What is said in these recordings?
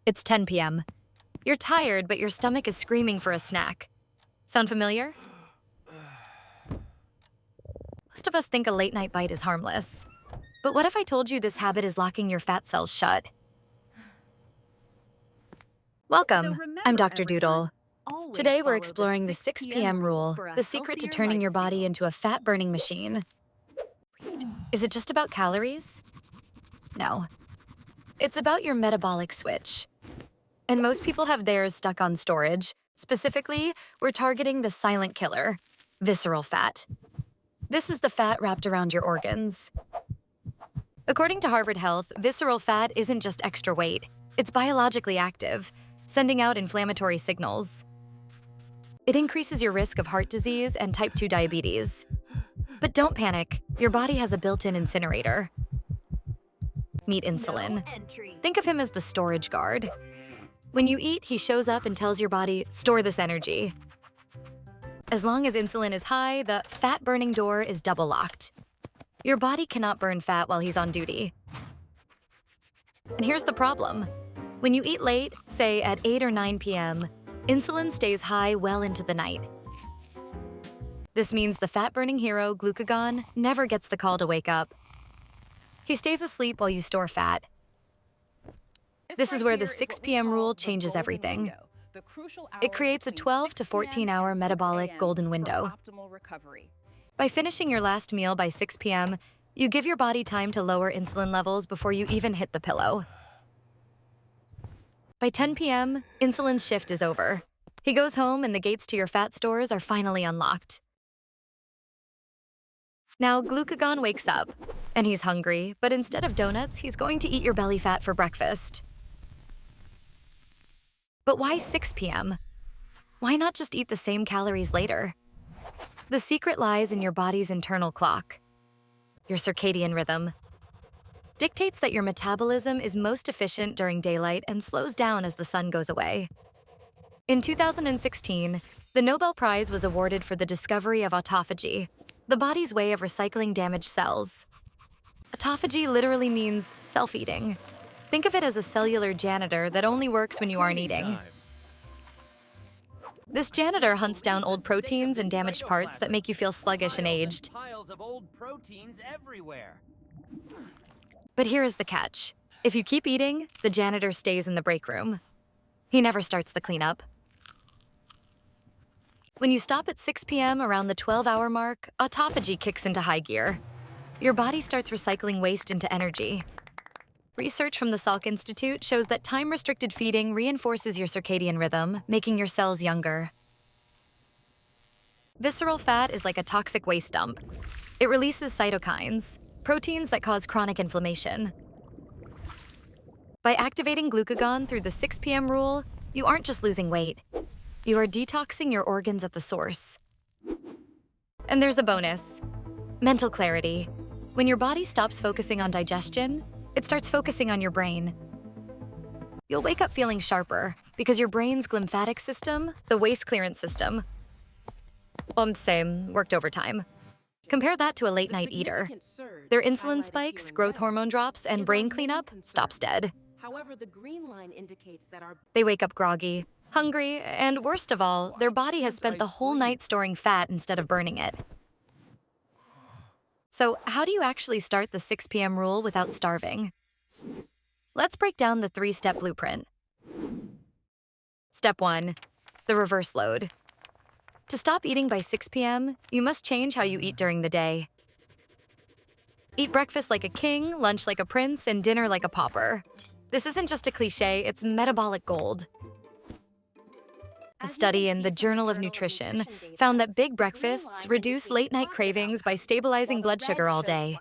It's 10 p.m. You're tired, but your stomach is screaming for a snack. Sound familiar? Most of us think a late-night bite is harmless. But what if I told you this habit is locking your fat cells shut? Welcome. I'm Dr. Doodle. Today we're exploring the 6 p.m. rule, the secret to turning your body into a fat-burning machine. Wait, is it just about calories? No. It's about your metabolic switch. And most people have theirs stuck on storage. Specifically, we're targeting the silent killer, visceral fat. This is the fat wrapped around your organs. According to Harvard Health, visceral fat isn't just extra weight. It's biologically active, sending out inflammatory signals. It increases your risk of heart disease and type 2 diabetes. But don't panic, your body has a built-in incinerator. Meet insulin. Think of him as the storage guard. When you eat, he shows up and tells your body, store this energy. As long as insulin is high, the fat-burning door is double-locked. Your body cannot burn fat while he's on duty. And here's the problem. When you eat late, say at 8 or 9 p.m., insulin stays high well into the night. This means the fat-burning hero, glucagon, never gets the call to wake up. He stays asleep while you store fat. This is where the 6 p.m. rule changes everything. It creates a 12 to 14-hour metabolic golden window. By finishing your last meal by 6 p.m., you give your body time to lower insulin levels before you even hit the pillow. By 10 p.m., insulin's shift is over. He goes home and the gates to your fat stores are finally unlocked. Now, glucagon wakes up, and he's hungry, but instead of donuts, he's going to eat your belly fat for breakfast. But why 6 p.m.? Why not just eat the same calories later? The secret lies in your body's internal clock. Your circadian rhythm dictates that your metabolism is most efficient during daylight and slows down as the sun goes away. In 2016, the Nobel Prize was awarded for the discovery of autophagy, the body's way of recycling damaged cells. Autophagy literally means self-eating. Think of it as a cellular janitor that only works when you aren't eating. This janitor hunts down old proteins and damaged parts that make you feel sluggish and aged. But here is the catch. If you keep eating, the janitor stays in the break room. He never starts the cleanup. When you stop at 6 p.m. around the 12-hour mark, autophagy kicks into high gear. Your body starts recycling waste into energy. Research from the Salk Institute shows that time-restricted feeding reinforces your circadian rhythm, making your cells younger. Visceral fat is like a toxic waste dump. It releases cytokines, proteins that cause chronic inflammation. By activating glucagon through the 6 p.m. rule, you aren't just losing weight. You are detoxing your organs at the source. And there's a bonus: mental clarity. When your body stops focusing on digestion, it starts focusing on your brain. You'll wake up feeling sharper because your brain's glymphatic system, the waste clearance system, worked overtime. Compare that to a late-night eater. Their insulin spikes, growth hormone drops, and brain cleanup stops dead. However, the green line indicates that our They wake up groggy, hungry, and worst of all, their body has spent the whole night storing fat instead of burning it. So how do you actually start the 6 p.m. rule without starving? Let's break down the 3-step blueprint. Step 1, the reverse load. To stop eating by 6 p.m., you must change how you eat during the day. Eat breakfast like a king, lunch like a prince, and dinner like a pauper. This isn't just a cliche, it's metabolic gold. A study in the Journal of Nutrition found that big breakfasts reduce late-night cravings by stabilizing blood sugar all day.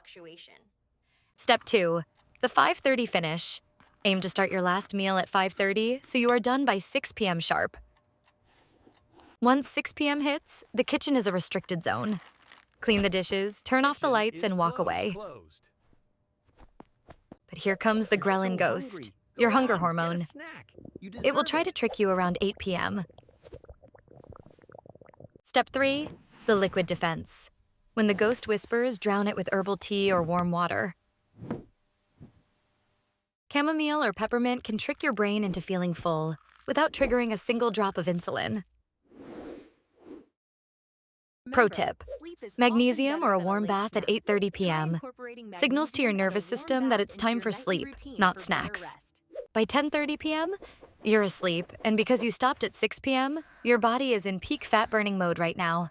Step 2, the 5:30 finish. Aim to start your last meal at 5:30 so you are done by 6 p.m. sharp. Once 6 p.m. hits, the kitchen is a restricted zone. Clean the dishes, turn off the lights, and walk away. But here comes the ghrelin ghost, your hunger hormone. It will try to trick you around 8 p.m. Step 3, the liquid defense. When the ghost whispers, drown it with herbal tea or warm water. Chamomile or peppermint can trick your brain into feeling full without triggering a single drop of insulin. Pro tip: magnesium or a warm bath at 8:30 p.m. signals to your nervous system that it's time for sleep, not snacks. By 10:30 p.m., you're asleep, and because you stopped at 6 p.m., your body is in peak fat-burning mode right now.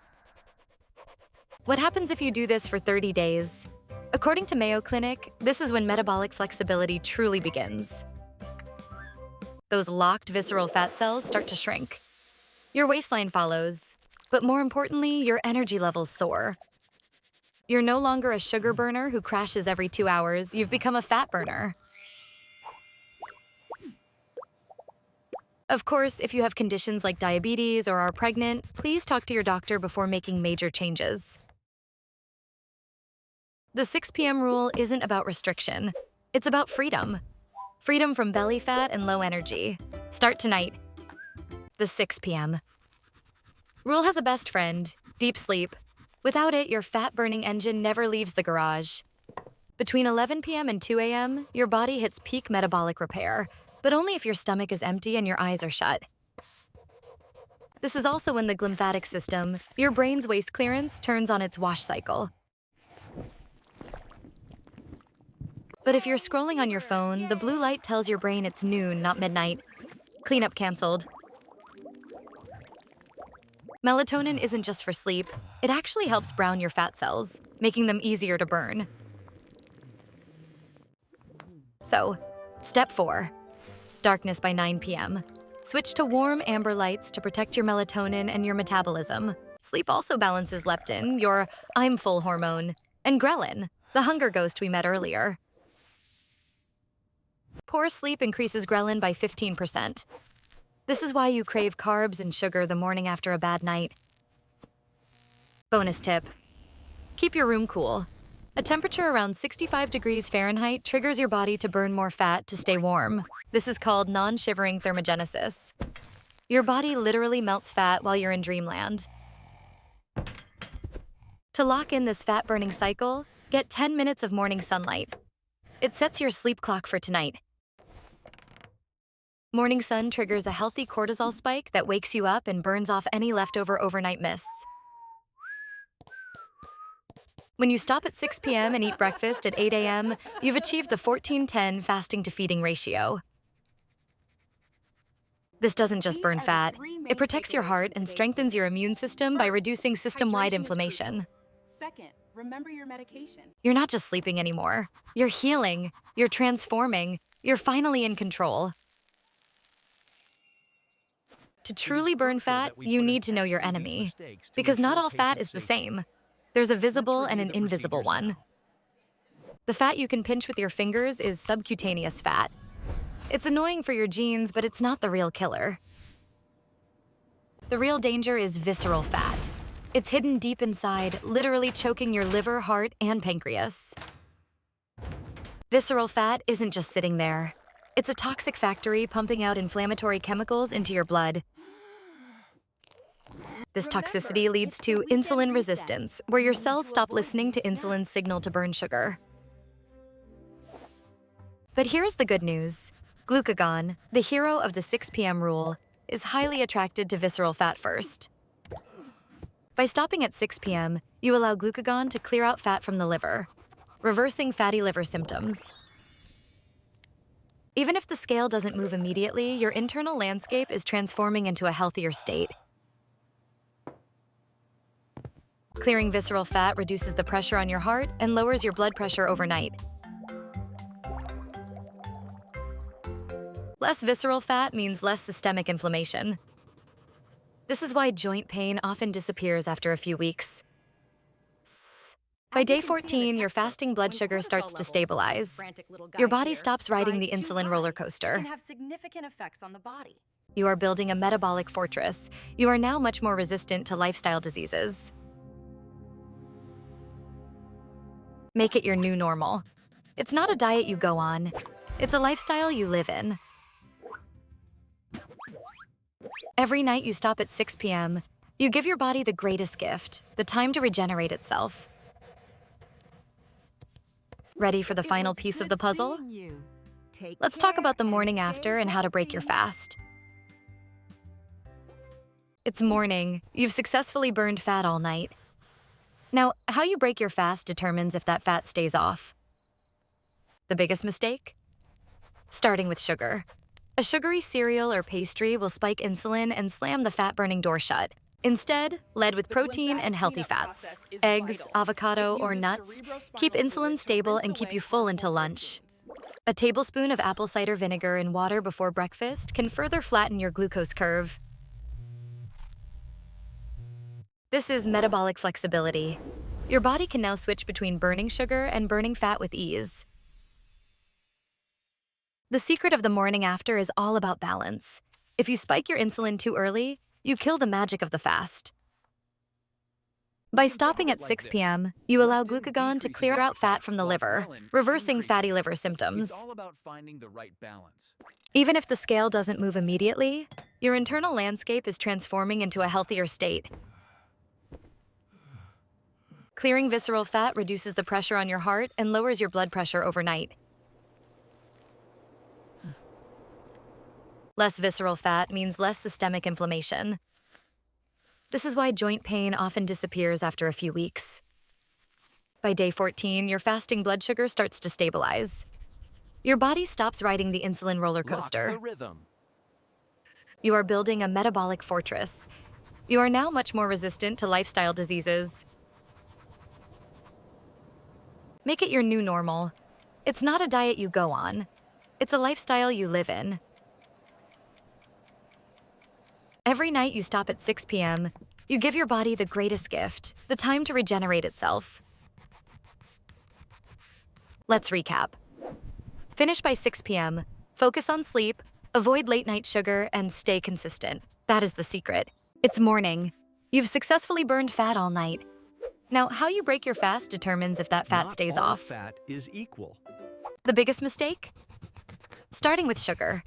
What happens if you do this for 30 days? According to Mayo Clinic, this is when metabolic flexibility truly begins. Those locked visceral fat cells start to shrink. Your waistline follows, but more importantly, your energy levels soar. You're no longer a sugar burner who crashes every 2 hours, you've become a fat burner. Of course, if you have conditions like diabetes or are pregnant, please talk to your doctor before making major changes. The 6 p.m. rule isn't about restriction. It's about freedom. Freedom from belly fat and low energy. Start tonight. The 6 p.m. rule has a best friend: deep sleep. Without it, your fat-burning engine never leaves the garage. Between 11 p.m. and 2 a.m., your body hits peak metabolic repair, but only if your stomach is empty and your eyes are shut. This is also when the glymphatic system, your brain's waste clearance, turns on its wash cycle. But if you're scrolling on your phone, the blue light tells your brain it's noon, not midnight. Cleanup canceled. Melatonin isn't just for sleep. It actually helps brown your fat cells, making them easier to burn. So, step 4. Darkness by 9 p.m. Switch to warm amber lights to protect your melatonin and your metabolism. Sleep also balances leptin, your I'm full hormone, and ghrelin, the hunger ghost we met earlier. Poor sleep increases ghrelin by 15%. This is why you crave carbs and sugar the morning after a bad night. Bonus tip: keep your room cool. A temperature around 65 degrees Fahrenheit triggers your body to burn more fat to stay warm. This is called non-shivering thermogenesis. Your body literally melts fat while you're in dreamland. To lock in this fat-burning cycle, get 10 minutes of morning sunlight. It sets your sleep clock for tonight. Morning sun triggers a healthy cortisol spike that wakes you up and burns off any leftover overnight mists. When you stop at 6 p.m. and eat breakfast at 8 a.m., you've achieved the 14-10 fasting to feeding ratio. This doesn't just burn fat. It protects your heart and strengthens your immune system by reducing system-wide inflammation. Second, remember your medication. You're not just sleeping anymore. You're healing. You're transforming. You're finally in control. To truly burn fat, you need to know your enemy. Because not all fat is the same. There's a visible and an invisible one. The fat you can pinch with your fingers is subcutaneous fat. It's annoying for your genes, but it's not the real killer. The real danger is visceral fat. It's hidden deep inside, literally choking your liver, heart, and pancreas. Visceral fat isn't just sitting there. It's a toxic factory pumping out inflammatory chemicals into your blood. This toxicity leads to insulin resistance, where your cells stop listening to insulin's signal to burn sugar. But here's the good news. Glucagon, the hero of the 6 p.m. rule, is highly attracted to visceral fat first. By stopping at 6 p.m., you allow glucagon to clear out fat from the liver, reversing fatty liver symptoms. Even if the scale doesn't move immediately, your internal landscape is transforming into a healthier state. Clearing visceral fat reduces the pressure on your heart and lowers your blood pressure overnight. Less visceral fat means less systemic inflammation. This is why joint pain often disappears after a few weeks. By day 14, your fasting blood sugar starts to stabilize. Your body stops riding the insulin roller coaster. Can have significant effects on the body. You are building a metabolic fortress. You are now much more resistant to lifestyle diseases. Make it your new normal. It's not a diet you go on. It's a lifestyle you live in. Every night you stop at 6 p.m., you give your body the greatest gift, the time to regenerate itself. Ready for the final piece of the puzzle? Let's talk about the morning after and how to break your fast. It's morning. You've successfully burned fat all night. Now, how you break your fast determines if that fat stays off. The biggest mistake? Starting with sugar. A sugary cereal or pastry will spike insulin and slam the fat-burning door shut. Instead, lead with protein and healthy fats. Eggs, avocado, or nuts keep insulin stable and keep you full until lunch. A tablespoon of apple cider vinegar in water before breakfast can further flatten your glucose curve. This is metabolic flexibility. Your body can now switch between burning sugar and burning fat with ease. The secret of the morning after is all about balance. If you spike your insulin too early, you kill the magic of the fast. By stopping at 6 p.m., you allow glucagon to clear out fat from the liver, reversing fatty liver symptoms. It's all about finding the right balance. Even if the scale doesn't move immediately, your internal landscape is transforming into a healthier state. Clearing visceral fat reduces the pressure on your heart and lowers your blood pressure overnight. Less visceral fat means less systemic inflammation. This is why joint pain often disappears after a few weeks. By day 14, your fasting blood sugar starts to stabilize. Your body stops riding the insulin roller coaster. Lock the rhythm. You are building a metabolic fortress. You are now much more resistant to lifestyle diseases. Make it your new normal. It's not a diet you go on. It's a lifestyle you live in. Every night you stop at 6 p.m., you give your body the greatest gift, the time to regenerate itself. Let's recap. Finish by 6 p.m., focus on sleep, avoid late-night sugar, and stay consistent. That is the secret. It's morning. You've successfully burned fat all night. Now, how you break your fast determines if that fat stays Not all off. fat is equal. The biggest mistake? Starting with sugar.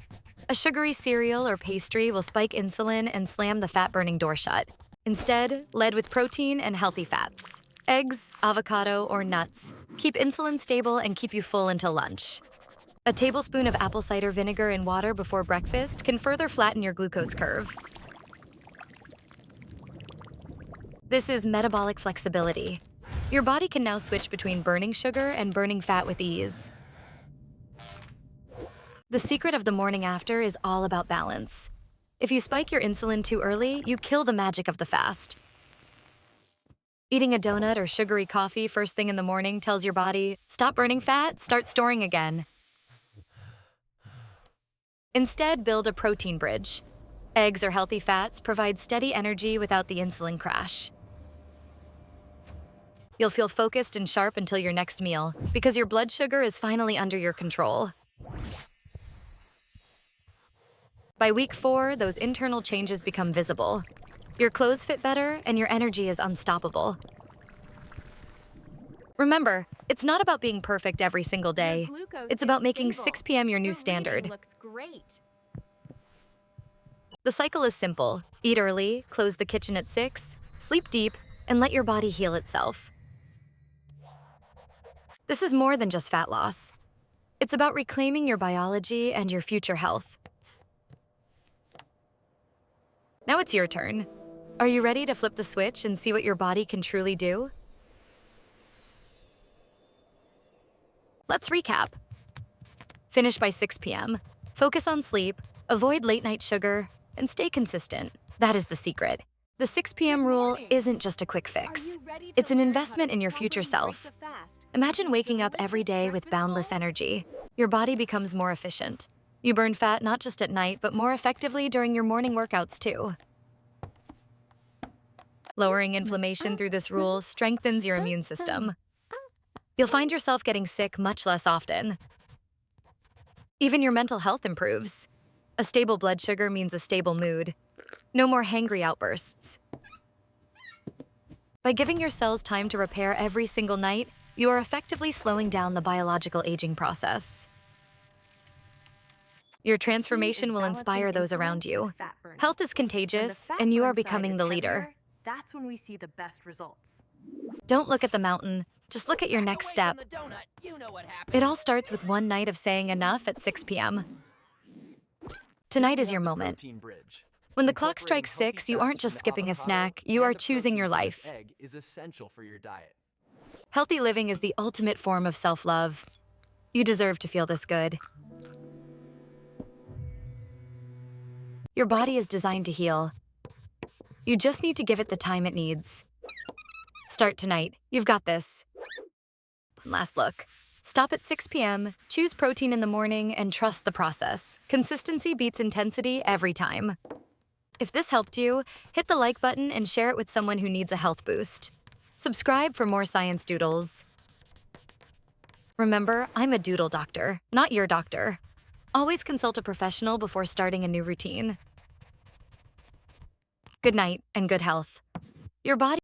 A sugary cereal or pastry will spike insulin and slam the fat-burning door shut. Instead, lead with protein and healthy fats. Eggs, avocado, or nuts keep insulin stable and keep you full until lunch. A tablespoon of apple cider vinegar in water before breakfast can further flatten your glucose curve. This is metabolic flexibility. Your body can now switch between burning sugar and burning fat with ease. The secret of the morning after is all about balance. If you spike your insulin too early, you kill the magic of the fast. Eating a donut or sugary coffee first thing in the morning tells your body, stop burning fat, start storing again. Instead, build a protein bridge. Eggs or healthy fats provide steady energy without the insulin crash. You'll feel focused and sharp until your next meal, because your blood sugar is finally under your control. By week 4, those internal changes become visible. Your clothes fit better, and your energy is unstoppable. Remember, it's not about being perfect every single day. It's about making 6 p.m. your new standard. Looks great. The cycle is simple. Eat early, close the kitchen at 6, sleep deep, and let your body heal itself. This is more than just fat loss. It's about reclaiming your biology and your future health. Now it's your turn. Are you ready to flip the switch and see what your body can truly do? Let's recap. Finish by 6 p.m. Focus on sleep, avoid late-night sugar, and stay consistent. That is the secret. The 6 p.m. rule isn't just a quick fix. It's an investment in your future self. Imagine waking up every day with boundless energy. Your body becomes more efficient. You burn fat not just at night, but more effectively during your morning workouts too. Lowering inflammation through this rule strengthens your immune system. You'll find yourself getting sick much less often. Even your mental health improves. A stable blood sugar means a stable mood. No more hangry outbursts. By giving your cells time to repair every single night, you are effectively slowing down the biological aging process. Your transformation will inspire those around you. Health is contagious, and you are becoming the leader. That's when we see the best results. Don't look at the mountain, just look at your next step. It all starts with one night of saying enough at 6 p.m. Tonight is your moment. Protein bridge. When the clock Incorporating strikes healthy 6, you fats aren't just from the skipping a avocado snack, you and are the choosing your protein rich life. egg is essential for your diet. Healthy living is the ultimate form of self-love. You deserve to feel this good. Your body is designed to heal. You just need to give it the time it needs. Start tonight. You've got this. One last look. Stop at 6 p.m., choose protein in the morning, and trust the process. Consistency beats intensity every time. If this helped you, hit the like button and share it with someone who needs a health boost. Subscribe for more science doodles. Remember, I'm a doodle doctor, not your doctor. Always consult a professional before starting a new routine. Good night and good health. Your body